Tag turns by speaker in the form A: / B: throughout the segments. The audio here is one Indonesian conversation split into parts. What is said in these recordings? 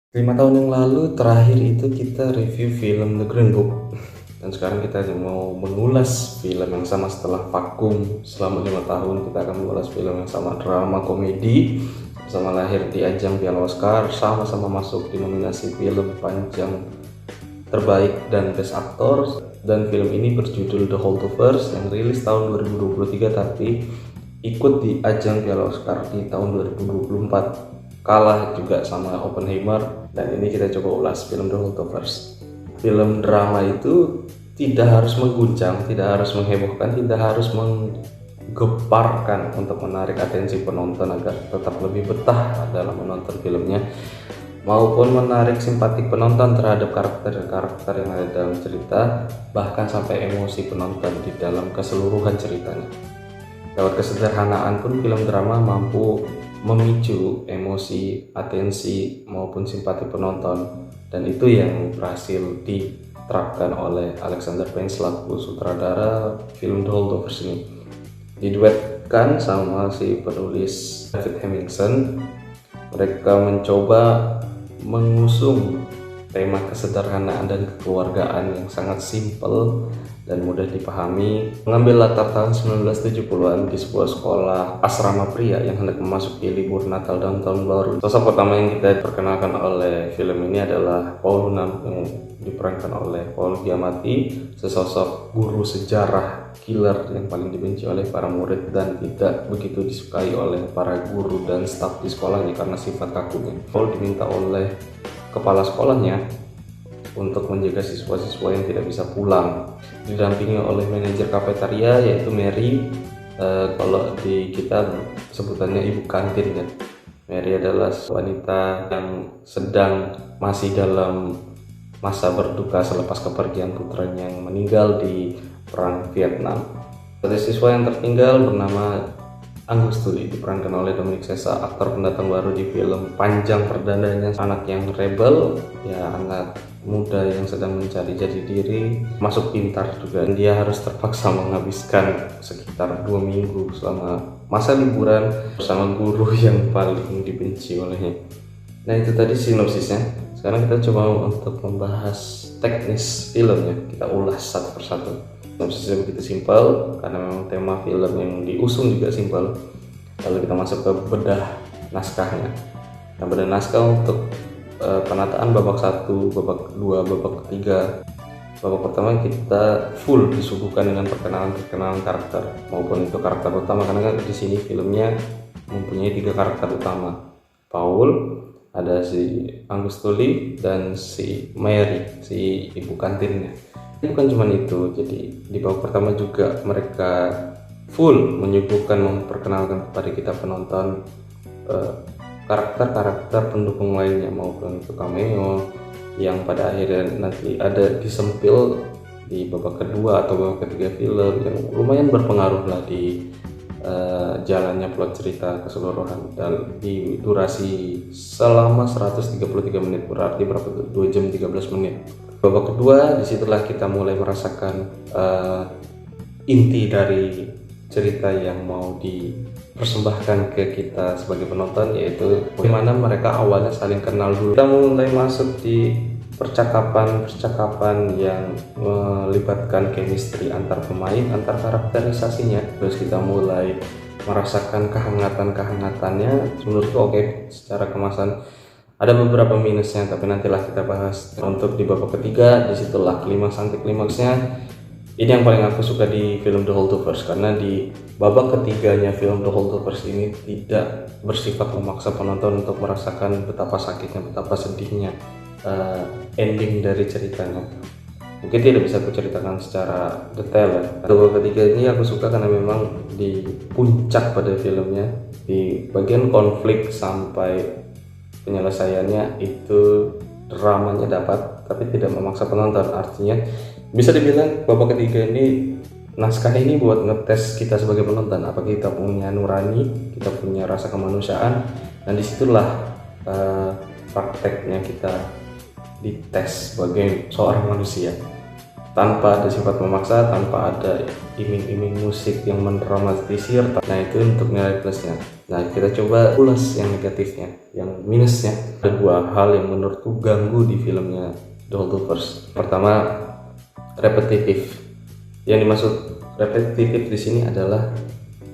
A: 5 tahun yang lalu terakhir itu kita review film The Green Book. Dan sekarang kita mau mengulas film yang sama setelah vakum selama 5 tahun. Kita akan mengulas film yang sama, drama komedi, sama lahir di ajang Piala Oscar, sama-sama masuk di nominasi film panjang terbaik dan Best Actor. Dan film ini berjudul The Holdovers yang rilis tahun 2023 tapi ikut di ajang Piala Oscar di tahun 2024. Kalah juga sama Oppenheimer. Dan ini kita coba ulas film The Holdovers. Film drama itu tidak harus mengguncang, tidak harus menghebohkan, tidak harus menggeparkan untuk menarik atensi penonton agar tetap lebih betah dalam menonton filmnya, maupun menarik simpatik penonton terhadap karakter-karakter yang ada dalam cerita, bahkan sampai emosi penonton di dalam keseluruhan ceritanya. Lewat kesederhanaan pun film drama mampu memicu emosi, atensi, maupun simpati penonton. Dan itu yang berhasil diterapkan oleh Alexander Payne selaku sutradara film The Holdovers ini. Diduetkan sama si penulis David Hemmingson, mereka mencoba mengusung tema kesederhanaan dan kekeluargaan yang sangat simpel dan mudah dipahami, mengambil latar tahun 1970-an di sebuah sekolah asrama pria yang hendak memasuki libur Natal dan Tahun Baru. Sosok pertama yang kita perkenalkan oleh film ini adalah Paul Hunham yang diperankan oleh Paul Giamatti, sesosok guru sejarah killer yang paling dibenci oleh para murid dan tidak begitu disukai oleh para guru dan staf di sekolahnya karena sifat kakunya. Paul diminta oleh kepala sekolahnya untuk menjaga siswa-siswa yang tidak bisa pulang, didampingi oleh manajer kafetaria yaitu Mary. Kalau di kita sebutannya ibu kantin ya. Mary adalah wanita yang sedang masih dalam masa berduka selepas kepergian putranya yang meninggal di perang Vietnam. Ada siswa yang tertinggal bernama Angus Tully diperankan oleh Dominic Sessa, aktor pendatang baru di film panjang perdananya. Anak yang rebel, ya anak muda yang sedang mencari jati diri, masuk pintar juga. Dan dia harus terpaksa menghabiskan sekitar 2 minggu selama masa liburan bersama guru yang paling dibenci olehnya. Nah itu tadi sinopsisnya. Sekarang kita coba untuk membahas teknis filmnya, kita ulas satu persatu. Sinopsisnya begitu simpel karena memang tema film yang diusung juga simpel. Lalu kita masuk ke bedah naskahnya. Nah, bedah naskah untuk penataan babak 1, babak 2, babak ketiga. Babak pertama kita full disuguhkan dengan perkenalan karakter, maupun itu karakter utama karena kan di sini filmnya mempunyai 3 karakter utama. Paul, ada si Angus Tully dan si Mary, si ibu kantinnya. Bukan cuma itu, jadi di babak pertama juga mereka full menyuguhkan, memperkenalkan kepada kita penonton karakter-karakter pendukung lainnya, maupun itu cameo yang pada akhirnya nanti ada disempil di babak kedua atau babak ketiga film yang lumayan berpengaruh lah di jalannya plot cerita keseluruhan dan di durasi selama 133 menit, berarti berapa tuh? 2 jam 13 menit. Babak kedua disitulah kita mulai merasakan inti dari cerita yang mau dipersembahkan ke kita sebagai penonton, yaitu bagaimana mereka awalnya saling kenal dulu. Kita mulai masuk di percakapan yang melibatkan chemistry antar pemain, antar karakterisasinya. Terus kita mulai merasakan kehangatannya. Menurutku oke, secara kemasan ada beberapa minusnya, tapi nantilah kita bahas. Untuk di babak ketiga, disitulah klimaksnya. Ini yang paling aku suka di film The Holdovers, karena di babak ketiganya film The Holdovers ini tidak bersifat memaksa penonton untuk merasakan betapa sakitnya, betapa sedihnya ending dari ceritanya. Mungkin tidak bisa aku ceritakan secara detail ya. Babak ketiga ini aku suka karena memang di puncak pada filmnya, di bagian konflik sampai penyelesaiannya itu dramanya dapat tapi tidak memaksa penonton. Artinya bisa dibilang babak ketiga ini, naskah ini buat ngetes kita sebagai penonton, apa kita punya nurani, kita punya rasa kemanusiaan, dan disitulah prakteknya kita dites sebagai seorang manusia tanpa ada sifat memaksa, tanpa ada iming-iming musik yang mendramatisir. Nah itu untuk nilai plusnya. Nah, kita coba ulas yang negatifnya, yang minusnya. Ada dua hal yang menurutku ganggu di filmnya The Holdovers. Pertama, repetitif. Yang dimaksud repetitif di sini adalah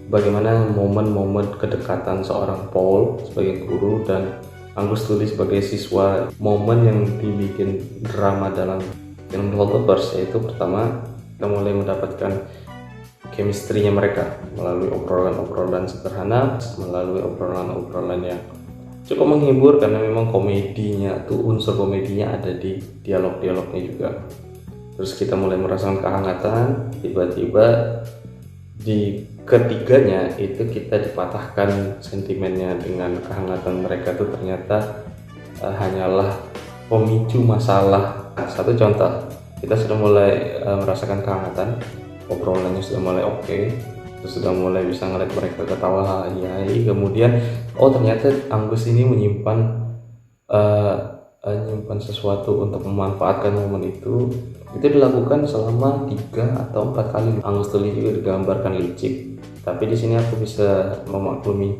A: bagaimana momen-momen kedekatan seorang Paul sebagai guru dan Angus Tully sebagai siswa. Momen yang dibikin drama dalam film The Holdovers yaitu pertama, kita mulai mendapatkan chemistry-nya mereka melalui obrolan-obrolan sederhana, melalui obrolan-obrolan yang cukup menghibur karena memang komedinya tuh, unsur komedinya ada di dialog-dialognya juga. Terus kita mulai merasakan kehangatan, tiba-tiba di ketiganya itu kita dipatahkan sentimennya dengan kehangatan mereka tuh ternyata hanyalah pemicu masalah. Satu contoh, kita sudah mulai merasakan kehangatan, obrolannya sudah mulai oke, terus sudah mulai bisa ngeliat mereka ketawa hai, kemudian ternyata Angus ini menyimpan sesuatu untuk memanfaatkan momen itu dilakukan selama 3 atau 4 kali. Angus Tully juga digambarkan licik, tapi di sini aku bisa memaklumi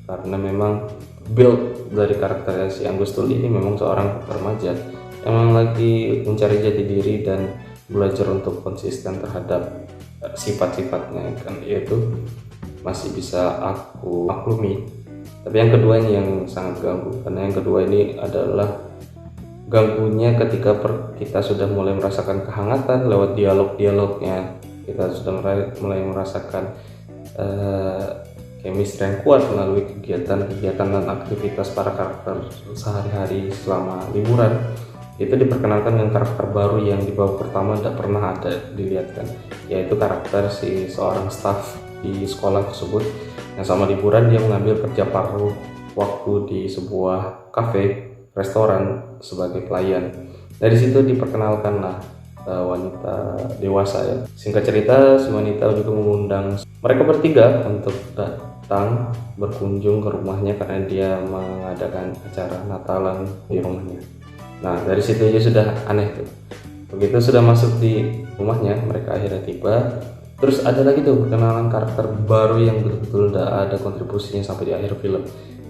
A: karena memang build dari karakternya si Angus Tully ini memang seorang remaja yang lagi mencari jati diri dan belajar untuk konsisten terhadap sifat-sifatnya kan, yaitu masih bisa aku maklumi. Tapi yang kedua ini yang sangat ganggu, karena yang kedua ini adalah ganggunya ketika kita sudah mulai merasakan kehangatan lewat dialog-dialognya, kita sudah mulai merasakan chemistry yang kuat melalui kegiatan-kegiatan dan aktivitas para karakter sehari-hari selama liburan. Itu diperkenalkan dengan karakter baru yang di babak pertama tidak pernah ada dilihatkan, yaitu karakter si seorang staff di sekolah tersebut yang sama liburan dia mengambil kerja paruh waktu di sebuah kafe restoran sebagai pelayan. Dari situ diperkenalkanlah wanita dewasa ya. Singkat cerita, si wanita juga mengundang mereka bertiga untuk datang berkunjung ke rumahnya karena dia mengadakan acara Natalan di rumahnya. Nah, dari situ aja sudah aneh tuh. Begitu sudah masuk di rumahnya, mereka akhirnya tiba. Terus ada lagi tuh perkenalan karakter baru yang betul-betul udah ada kontribusinya sampai di akhir film,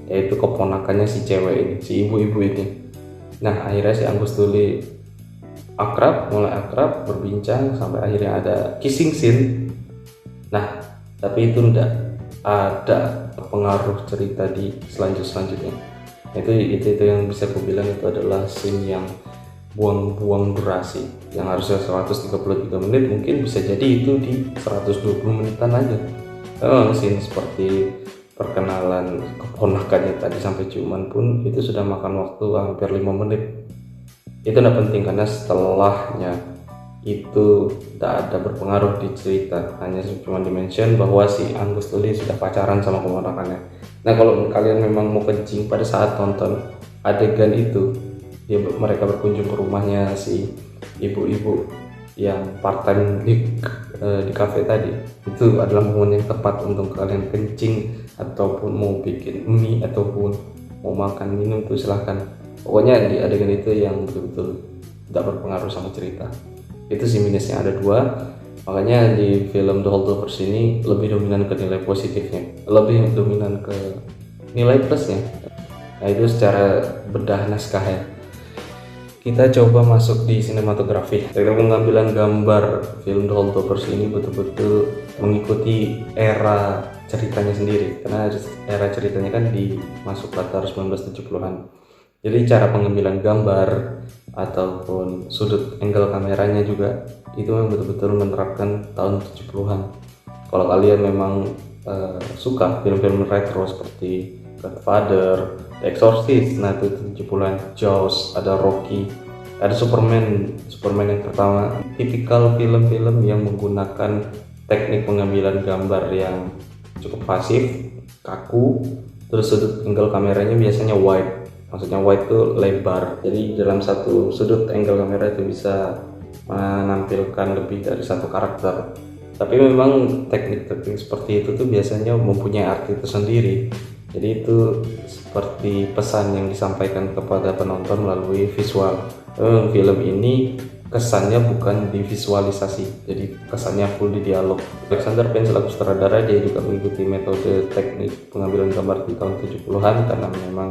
A: yaitu keponakannya si cewek ini, si ibu-ibu ini. Nah, akhirnya si Angus Tully mulai akrab, berbincang sampai akhirnya ada kissing scene. Nah, tapi itu enggak ada pengaruh cerita di selanjutnya. Itu yang bisa aku bilang itu adalah scene yang buang-buang durasi, yang harusnya 133 menit mungkin bisa jadi itu di 120 menitan aja. Scene seperti perkenalan keponakannya tadi sampai ciuman pun itu sudah makan waktu hampir 5 menit. Itu tidak penting karena setelahnya itu tidak ada berpengaruh di cerita, hanya cuma dimention bahwa si Angus Tully sudah pacaran sama keponakannya. Nah, kalau kalian memang mau kencing pada saat nonton adegan itu, mereka berkunjung ke rumahnya si ibu-ibu yang part time di kafe tadi, itu adalah momen yang tepat untuk kalian kencing ataupun mau bikin mie ataupun mau makan minum tuh silahkan. Pokoknya di adegan itu yang betul-betul tidak berpengaruh sama cerita. Itu sih minusnya, ada 2. Makanya di film The Holdovers ini lebih dominan ke nilai positifnya, lebih dominan ke nilai plusnya. Nah, itu secara bedah naskah ya. Kita coba masuk di sinematografi. Pengambilan gambar film The Holdovers ini betul-betul mengikuti era ceritanya sendiri, karena era ceritanya kan di masuk latar 1970-an. Jadi cara pengambilan gambar ataupun sudut angle kameranya juga itu memang betul-betul menerapkan tahun 70-an. Kalau kalian memang suka film-film retro seperti Godfather, The Exorcist, nah itu 70-an, Jaws, ada Rocky, ada Superman yang pertama, tipikal film-film yang menggunakan teknik pengambilan gambar yang cukup pasif, kaku, terus sudut angle kameranya biasanya wide. Maksudnya wide itu lebar, jadi dalam satu sudut angle kamera itu bisa menampilkan lebih dari satu karakter. Tapi memang teknik-teknik seperti itu tuh biasanya mempunyai arti tersendiri. Jadi itu seperti pesan yang disampaikan kepada penonton melalui visual. Film ini kesannya bukan di visualisasi, jadi kesannya full di dialog. Alexander Payne selaku sutradara, dia juga mengikuti metode teknik pengambilan gambar di tahun 70-an karena memang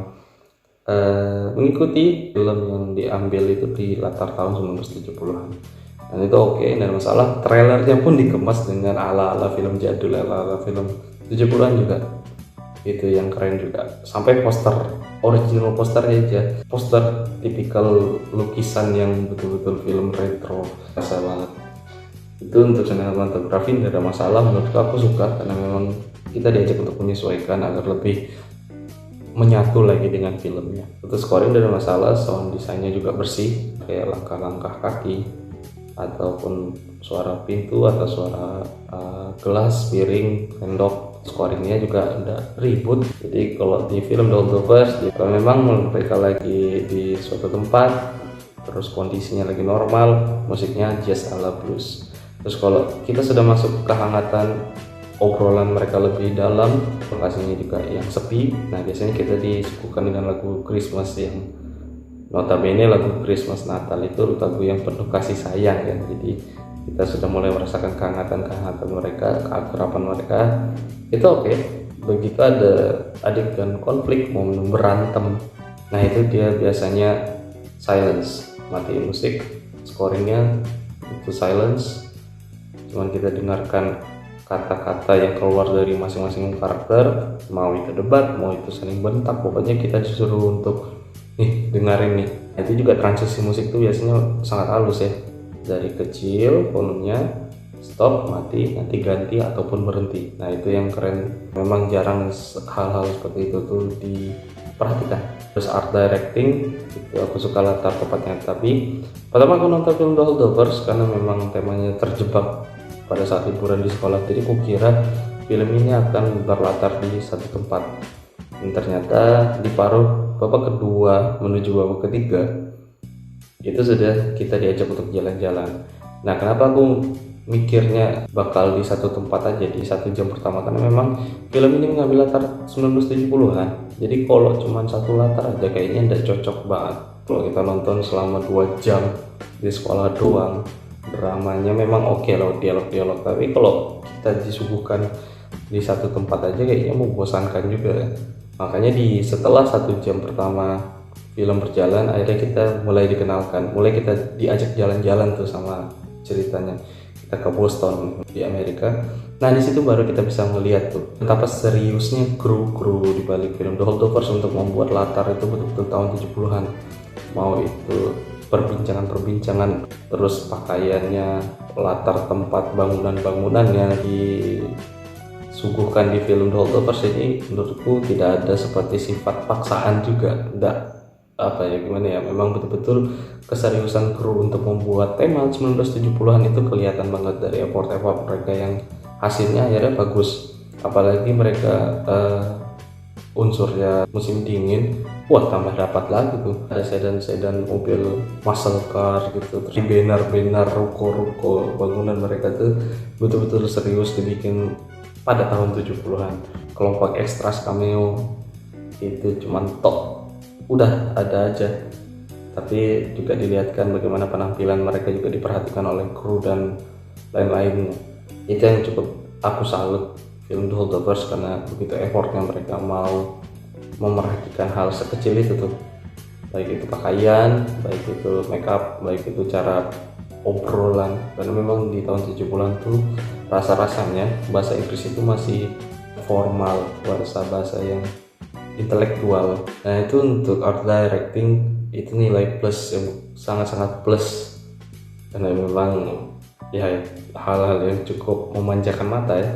A: mengikuti film yang diambil itu di latar tahun 1970-an. Dan itu oke, dan masalah trailernya pun dikemas dengan ala-ala film jadul, ala-ala film 70-an juga. Itu yang keren juga. Sampai poster, original posternya aja, poster tipikal lukisan yang betul-betul film retro, rasa banget. Itu untuk sinematografi tidak ada masalah, menurut aku suka karena memang kita diajak untuk menyesuaikan agar lebih menyatu lagi dengan filmnya. Untuk scoring tidak ada masalah, sound desainnya juga bersih, kayak langkah-langkah kaki ataupun suara pintu atau suara gelas, piring, sendok. Scoringnya juga udah ribut. Jadi kalau di film The Holdovers, kalau memang mereka lagi di suatu tempat, terus kondisinya lagi normal, musiknya jazz ala blues. Terus kalau kita sudah masuk kehangatan obrolan mereka lebih dalam, lokasinya juga yang sepi. Nah biasanya kita disuguhkan dengan lagu Christmas yang notabene lagu Christmas Natal itu lagu yang penuh kasih sayang kan. Jadi kita sudah mulai merasakan kehangatan mereka, keakraban mereka. Itu oke. Begitu ada adegan konflik, momen berantem, nah itu dia biasanya silence, matiin musik, scoringnya itu silence, cuman kita dengarkan kata-kata yang keluar dari masing-masing karakter, mau itu debat, mau itu saling bentak, pokoknya kita disuruh untuk nih dengerin nih. Itu juga transisi musik tuh biasanya sangat halus ya, dari kecil volumenya, stop, mati, nanti ganti ataupun berhenti. Nah itu yang keren, memang jarang hal-hal seperti itu tuh diperhatikan. Terus art directing itu aku suka latar tempatnya, tapi pertama aku nonton film The Holdovers karena memang temanya terjebak pada saat liburan di sekolah, jadi aku kira film ini akan berlatar di satu tempat, dan ternyata di paruh babak kedua menuju babak ketiga itu sudah kita diajak untuk jalan-jalan. Nah kenapa aku mikirnya bakal di satu tempat aja di 1 jam pertama, karena memang film ini mengambil latar 1970-an, jadi kalau cuma satu latar aja kayaknya tidak cocok banget. Kalau kita nonton selama 2 jam di sekolah doang, dramanya memang oke loh, dialog-dialog, tapi kalau kita disuguhkan di satu tempat aja kayaknya membosankan juga. Makanya setelah 1 jam pertama film berjalan, akhirnya kita mulai dikenalkan, mulai kita diajak jalan-jalan tuh sama ceritanya. Kita ke Boston di Amerika. Nah di situ baru kita bisa melihat tuh betapa seriusnya kru di balik film The Holdovers untuk membuat latar itu betul-betul tahun 70-an. Mau itu perbincangan, terus pakaiannya, latar tempat, bangunan-bangunan yang disuguhkan di film The Holdovers ini menurutku tidak ada seperti sifat paksaan juga, tidak apa ya gimana ya, memang betul-betul keseriusan kru untuk membuat tema 1970-an itu kelihatan banget dari effort mereka yang hasilnya akhirnya bagus. Apalagi mereka unsurnya musim dingin, wah tambah dapat lagi tuh, ada sedan mobil muscle car gitu, terus banner ruko bangunan mereka tuh betul-betul serius dibikin pada tahun 70-an. Kelompok ekstras cameo itu cuman top, udah ada aja, tapi juga dilihatkan bagaimana penampilan mereka juga diperhatikan oleh kru dan lain-lainnya. Itu yang cukup aku salut film The Holdovers, karena begitu effortnya mereka mau memerhatikan hal sekecil itu tuh, baik itu pakaian, baik itu make up, baik itu cara obrolan. Karena memang di tahun 70-an tuh rasa-rasanya bahasa Inggris itu masih formal, bahasa yang intelektual. Nah itu untuk art directing itu nilai plus yang sangat-sangat plus, karena memang ya hal-hal yang cukup memanjakan mata ya.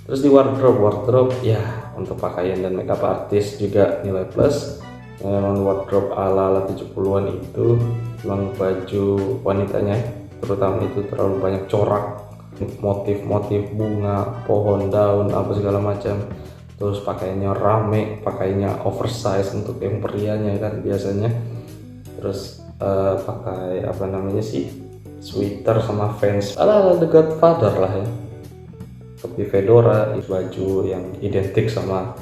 A: Terus di wardrobe ya untuk pakaian dan makeup artis juga nilai plus. Memang wardrobe ala 70-an itu memang baju wanitanya terutama itu terlalu banyak corak, motif bunga, pohon, daun, apa segala macam. Terus pakaiannya rame, pakainya oversize untuk yang prianya kan biasanya. Terus pakai apa namanya sih, sweater sama fans ala The Godfather lah ya, topi fedora, baju yang identik sama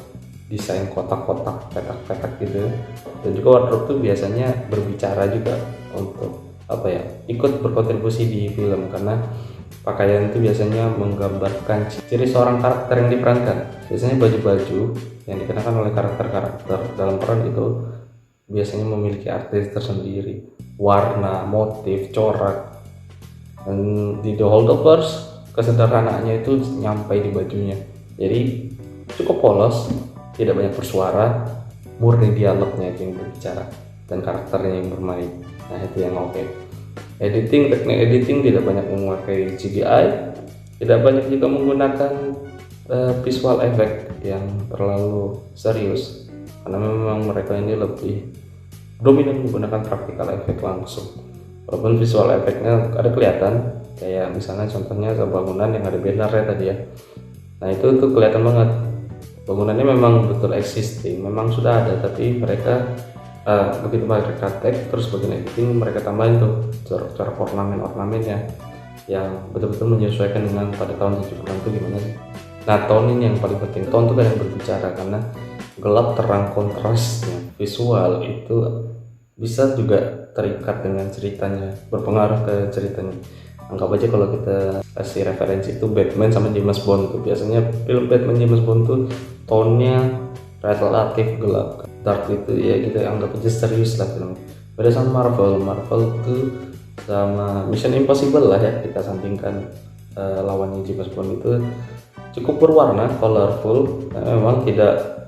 A: desain kotak-kotak, petak-petak gitu. Dan juga wardrobe tuh biasanya berbicara juga untuk apa ya, ikut berkontribusi di film, karena pakaian itu biasanya menggambarkan ciri seorang karakter yang diperankan. Biasanya baju-baju yang dikenakan oleh karakter-karakter dalam peran itu biasanya memiliki arti tersendiri, warna, motif, corak. Dan di The Holdovers kesederhanaannya itu nyampai di bajunya. Jadi cukup polos, tidak banyak bersuara, murni dialognya yang berbicara dan karakternya yang bermain. Nah itu yang oke. Teknik editing tidak banyak memakai CGI, tidak banyak juga menggunakan visual effect yang terlalu serius, karena memang mereka ini lebih dominan menggunakan practical effect langsung. Walaupun visual effectnya ada kelihatan, kayak misalnya contohnya bangunan yang ada bannernya tadi ya. Nah itu tuh kelihatan banget, bangunannya memang betul existing, memang sudah ada, tapi mereka begitu mereka tag, terus bagian editing mereka tambahin tuh cara ornamen-ornamennya yang betul-betul menyesuaikan dengan pada tahun 70-an itu gimana sih. Nah tone ini yang paling penting, tone itu kan yang berbicara, karena gelap terang kontrasnya visual itu bisa juga terikat dengan ceritanya, berpengaruh ke ceritanya. Anggap aja kalau kita kasih referensi itu Batman sama James Bond tuh, biasanya film Batman James Bond tuh tone-nya relatif gelap, dark itu ya kita anggap aja serius lah film. Beda sama Marvel tuh sama Mission Impossible lah ya, kita sandingkan lawannya James Bond itu cukup berwarna, colorful, memang tidak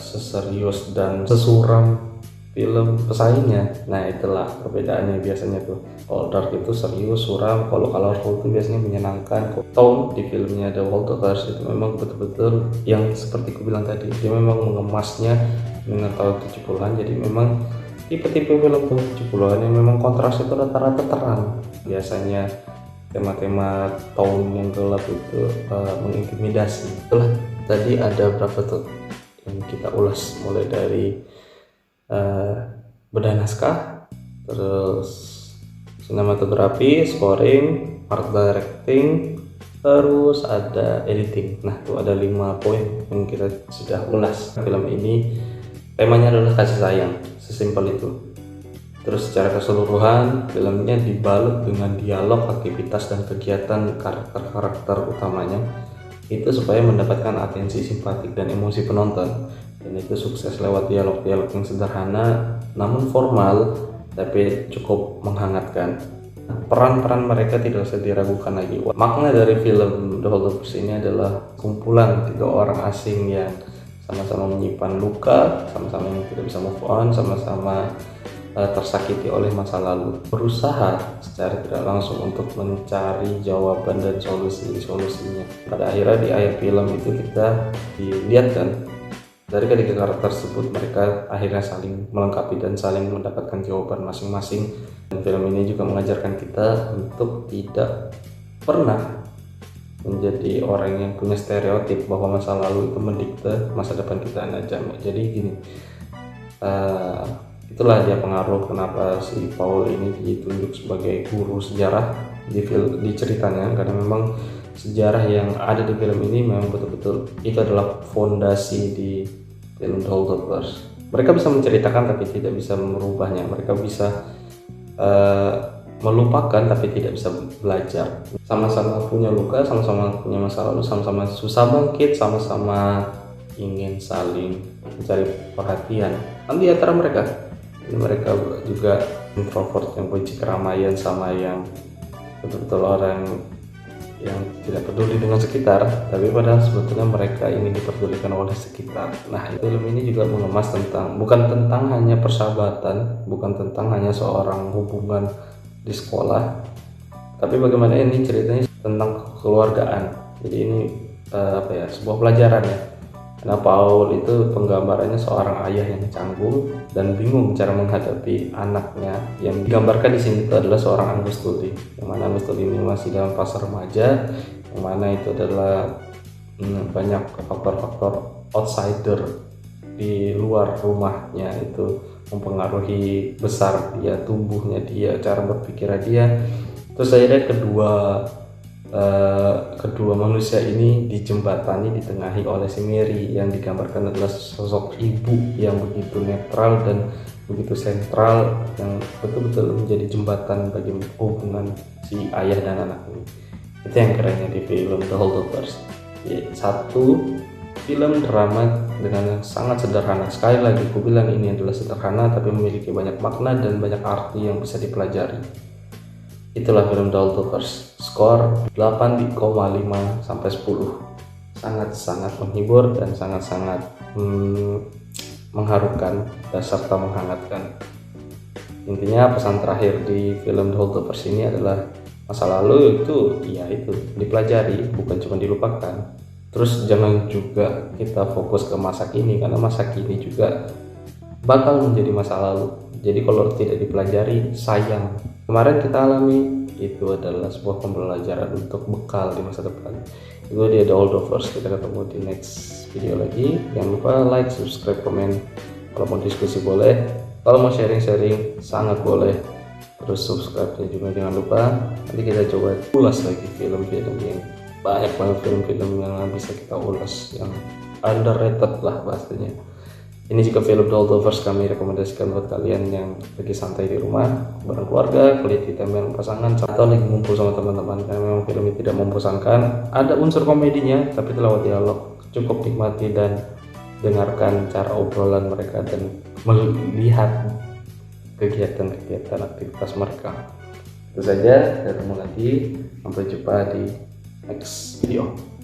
A: seserius dan sesuram film pesaingnya. Nah itulah perbedaannya biasanya tuh. Kalau dark itu serius, suram, kalau colorful itu biasanya menyenangkan. Tone di filmnya The Holdovers itu memang betul-betul yang seperti aku bilang tadi, dia memang mengemasnya dengan tahun 70-an, jadi memang tipe-tipe film 70-an yang memang kontras itu rata-rata terang. Biasanya tema-tema tone yang gelap itu mengintimidasi. Itulah tadi ada berapa tuh yang kita ulas, mulai dari bedah naskah, terus sinematografi, scoring, art directing, terus ada editing. Nah itu ada 5 poin yang kita sudah ulas. Film ini temanya adalah kasih sayang, sesimpel itu. Terus secara keseluruhan filmnya dibalut dengan dialog, aktivitas dan kegiatan karakter-karakter utamanya itu supaya mendapatkan atensi simpatik dan emosi penonton. Dan itu sukses lewat dialog-dialog yang sederhana namun formal, tapi cukup menghangatkan. Peran-peran mereka tidak usah diragukan lagi. Makna dari film The Holdovers ini adalah kumpulan 3 orang asing yang sama-sama menyimpan luka, sama-sama yang tidak bisa move on, sama-sama tersakiti oleh masa lalu, berusaha secara tidak langsung untuk mencari jawaban dan solusinya. Pada akhirnya di akhir film itu kita dilihatkan dari ketiga karakter tersebut, mereka akhirnya saling melengkapi dan saling mendapatkan jawaban masing-masing. Dan film ini juga mengajarkan kita untuk tidak pernah menjadi orang yang punya stereotip bahwa masa lalu itu mendikte masa depan kita. Jadi gini, itulah dia pengaruh kenapa si Paul ini ditunjuk sebagai guru sejarah di ceritanya, karena memang sejarah yang ada di film ini memang betul-betul itu adalah fondasi di film The Holdovers. Mereka bisa menceritakan tapi tidak bisa merubahnya. Mereka bisa melupakan tapi tidak bisa belajar. Sama-sama punya luka, sama-sama punya masa lalu, sama-sama susah bangkit, sama-sama ingin saling mencari perhatian. Nanti antara mereka, ini mereka juga introvert yang benci keramaian sama yang betul-betul orang yang tidak peduli dengan sekitar, tapi padahal sebetulnya mereka ini diperdulikan oleh sekitar. Nah, film ini juga mengemas bukan tentang hanya persahabatan, bukan tentang hanya seorang hubungan di sekolah, tapi bagaimana ini ceritanya tentang kekeluargaan. Jadi ini sebuah pelajaran ya. Nah, Paul itu penggambarannya seorang ayah yang canggung dan bingung cara menghadapi anaknya. Yang digambarkan di sini itu adalah seorang Angus Tully, yang mana Angus Tully ini masih dalam fase remaja, yang mana itu adalah banyak faktor-faktor outsider di luar rumahnya itu mempengaruhi besar dia, tumbuhnya dia, cara berpikirnya dia. Terus akhirnya kedua manusia ini dijembatani, ditengahi oleh si Mary yang digambarkan adalah sosok ibu yang begitu netral dan begitu sentral, yang betul-betul menjadi jembatan bagi hubungan si ayah dan anak ini. Itu yang kerennya di film The Holdovers. Satu film drama dengan yang sangat sederhana. Sekali lagi aku bilang ini adalah sederhana tapi memiliki banyak makna dan banyak arti yang bisa dipelajari. Itulah film The Holdovers. Skor 8,5 sampai 10. Sangat-sangat menghibur dan sangat-sangat mengharukan dan serta menghangatkan. Intinya pesan terakhir di film The Holdovers ini adalah masa lalu itu dipelajari, bukan cuma dilupakan. Terus jangan juga kita fokus ke masa kini, karena masa kini juga bakal menjadi masa lalu. Jadi kalau tidak dipelajari, sayang. Kemarin kita alami itu adalah sebuah pembelajaran untuk bekal di masa depan. Itu dia The Holdovers. Kita ketemu di next video lagi. Jangan lupa like, subscribe, komen. Kalau mau diskusi boleh, kalau mau sharing-sharing sangat boleh. Terus subscribe-nya juga jangan lupa. Nanti kita coba ulas lagi film-film yang banyak banget, film-film yang bisa kita ulas, yang underrated lah bahasanya. Ini juga film The Holdovers kami rekomendasikan buat kalian yang lagi santai di rumah bareng keluarga, quality time bareng pasangan, atau lagi ngumpul sama teman-teman. Karena memang film ini tidak membosankan, ada unsur komedinya tapi lewat dialog, cukup nikmati dan dengarkan cara obrolan mereka dan melihat kegiatan-kegiatan aktivitas mereka. Itu saja, ketemu lagi, sampai jumpa di next video.